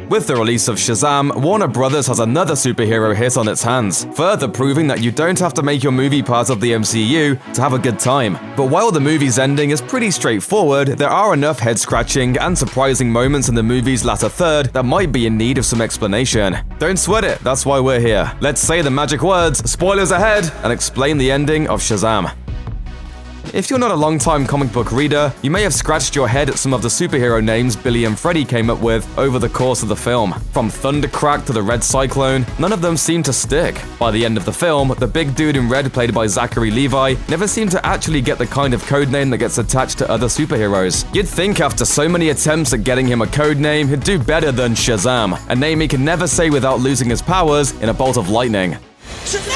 With the release of Shazam, Warner Brothers has another superhero hit on its hands, further proving that you don't have to make your movie part of the MCU to have a good time. But while the movie's ending is pretty straightforward, there are enough head-scratching and surprising moments in the movie's latter third that might be in need of some explanation. Don't sweat it, that's why we're here. Let's say the magic words, spoilers ahead, and explain the ending of Shazam. If you're not a long-time comic book reader, you may have scratched your head at some of the superhero names Billy and Freddy came up with over the course of the film. From Thundercrack to the Red Cyclone, none of them seemed to stick. By the end of the film, the big dude in red played by Zachary Levi never seemed to actually get the kind of codename that gets attached to other superheroes. You'd think after so many attempts at getting him a codename, he'd do better than Shazam, a name he can never say without losing his powers in a bolt of lightning. Shazam!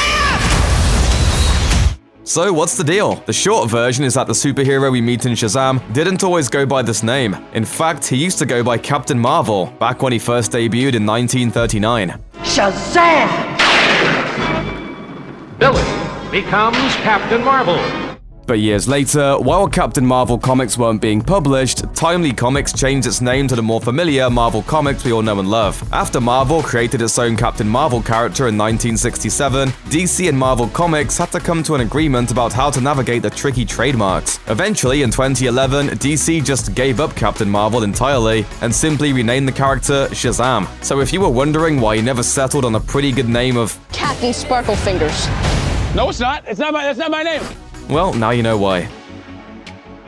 So what's the deal? The short version is that the superhero we meet in Shazam didn't always go by this name. In fact, he used to go by Captain Marvel, back when he first debuted in 1939. Shazam! Billy becomes Captain Marvel. But years later, while Captain Marvel comics weren't being published, Timely Comics changed its name to the more familiar Marvel Comics we all know and love. After Marvel created its own Captain Marvel character in 1967, DC and Marvel Comics had to come to an agreement about how to navigate the tricky trademarks. Eventually, in 2011, DC just gave up Captain Marvel entirely and simply renamed the character Shazam. So if you were wondering why he never settled on a pretty good name of Captain Sparkle Fingers. No, it's not. That's not my name. Well, now you know why.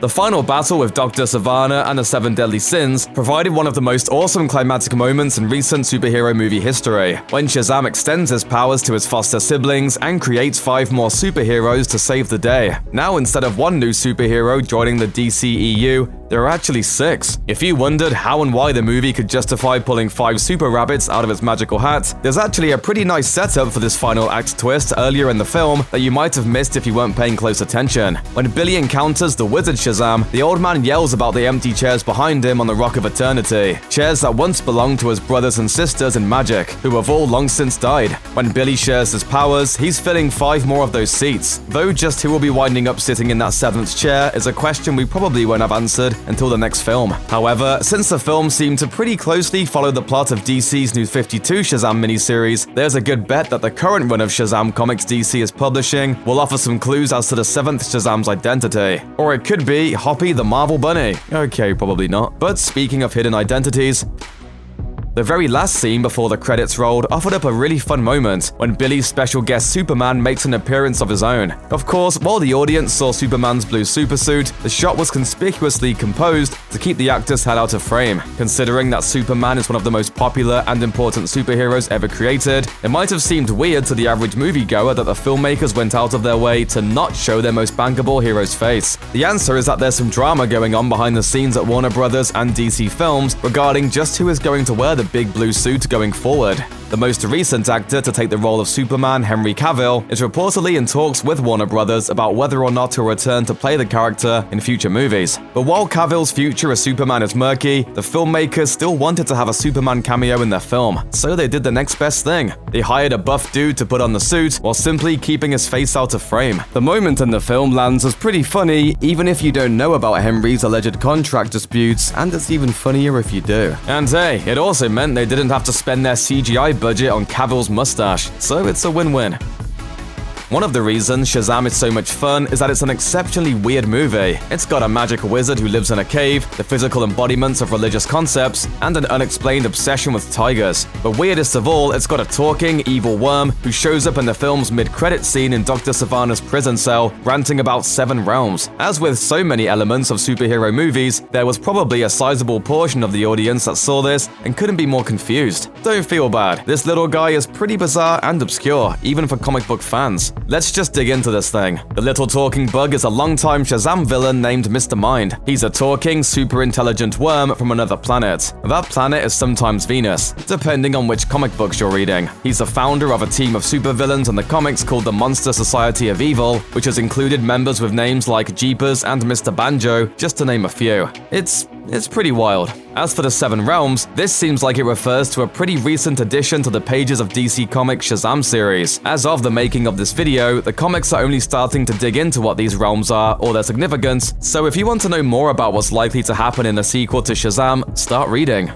The final battle with Dr. Savannah and the Seven Deadly Sins provided one of the most awesome climatic moments in recent superhero movie history, when Shazam extends his powers to his foster siblings and creates 5 more superheroes to save the day. Now, instead of 1 new superhero joining the DCEU, there are actually 6. If you wondered how and why the movie could justify pulling 5 super rabbits out of its magical hat, there's actually a pretty nice setup for this final act twist earlier in the film that you might have missed if you weren't paying close attention. When Billy encounters the wizard Shazam, the old man yells about the empty chairs behind him on the Rock of Eternity, chairs that once belonged to his brothers and sisters in magic, who have all long since died. When Billy shares his powers, he's filling 5 more of those seats, though just who will be winding up sitting in that 7th chair is a question we probably won't have answered until the next film. However, since the film seemed to pretty closely follow the plot of DC's New 52 Shazam miniseries, there's a good bet that the current run of Shazam comics DC is publishing will offer some clues as to the 7th Shazam's identity. Or it could be Hoppy the Marvel Bunny. Okay, probably not. But speaking of hidden identities, the very last scene before the credits rolled offered up a really fun moment when Billy's special guest Superman makes an appearance of his own. Of course, while the audience saw Superman's blue supersuit, the shot was conspicuously composed to keep the actor's head out of frame. Considering that Superman is one of the most popular and important superheroes ever created, it might have seemed weird to the average moviegoer that the filmmakers went out of their way to not show their most bankable hero's face. The answer is that there's some drama going on behind the scenes at Warner Brothers and DC Films regarding just who is going to wear the big blue suit going forward. The most recent actor to take the role of Superman, Henry Cavill, is reportedly in talks with Warner Brothers about whether or not he'll return to play the character in future movies. But while Cavill's future as Superman is murky, the filmmakers still wanted to have a Superman cameo in their film, so they did the next best thing. They hired a buff dude to put on the suit while simply keeping his face out of frame. The moment in the film lands as pretty funny, even if you don't know about Henry's alleged contract disputes, and it's even funnier if you do. And hey, it also meant they didn't have to spend their CGI budget on Cavill's mustache, so it's a win-win. One of the reasons Shazam is so much fun is that it's an exceptionally weird movie. It's got a magic wizard who lives in a cave, the physical embodiments of religious concepts, and an unexplained obsession with tigers. But weirdest of all, it's got a talking, evil worm who shows up in the film's mid-credits scene in Dr. Savannah's prison cell, ranting about 7 realms. As with so many elements of superhero movies, there was probably a sizable portion of the audience that saw this and couldn't be more confused. Don't feel bad. This little guy is pretty bizarre and obscure, even for comic book fans. Let's just dig into this thing. The little talking bug is a longtime Shazam villain named Mr. Mind. He's a talking, super intelligent worm from another planet. That planet is sometimes Venus, depending on which comic books you're reading. He's the founder of a team of supervillains in the comics called the Monster Society of Evil, which has included members with names like Jeepers and Mr. Banjo, just to name a few. It's pretty wild. As for the 7 realms, this seems like it refers to a pretty recent addition to the pages of DC Comics' Shazam series. As of the making of this video, the comics are only starting to dig into what these realms are or their significance, so if you want to know more about what's likely to happen in a sequel to Shazam, start reading.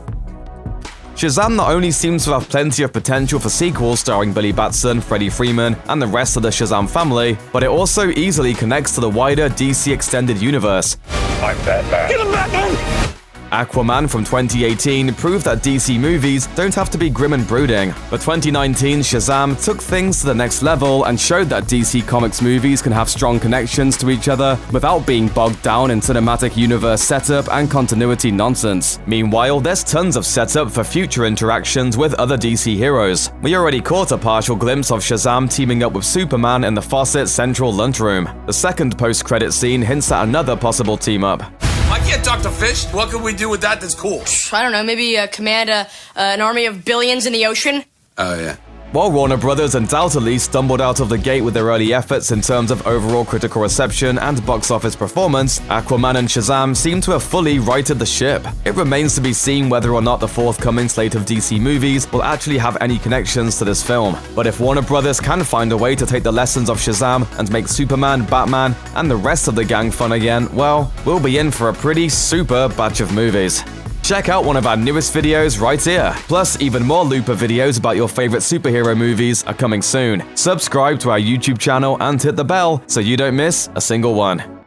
Shazam not only seems to have plenty of potential for sequels starring Billy Batson, Freddie Freeman, and the rest of the Shazam family, but it also easily connects to the wider DC Extended Universe. I'm Batman. Get him, Batman! Aquaman from 2018 proved that DC movies don't have to be grim and brooding, but 2019's Shazam took things to the next level and showed that DC Comics movies can have strong connections to each other without being bogged down in cinematic universe setup and continuity nonsense. Meanwhile, there's tons of setup for future interactions with other DC heroes. We already caught a partial glimpse of Shazam teaming up with Superman in the Fawcett Central lunchroom. The second post-credit scene hints at another possible team-up. I can't talk to fish. What can we do with that that's cool? I don't know, maybe command an army of billions in the ocean? Oh, yeah. While Warner Brothers undoubtedly stumbled out of the gate with their early efforts in terms of overall critical reception and box office performance, Aquaman and Shazam seem to have fully righted the ship. It remains to be seen whether or not the forthcoming slate of DC movies will actually have any connections to this film. But if Warner Brothers can find a way to take the lessons of Shazam and make Superman, Batman, and the rest of the gang fun again, well, we'll be in for a pretty super batch of movies. Check out one of our newest videos right here. Plus, even more Looper videos about your favorite superhero movies are coming soon. Subscribe to our YouTube channel and hit the bell so you don't miss a single one.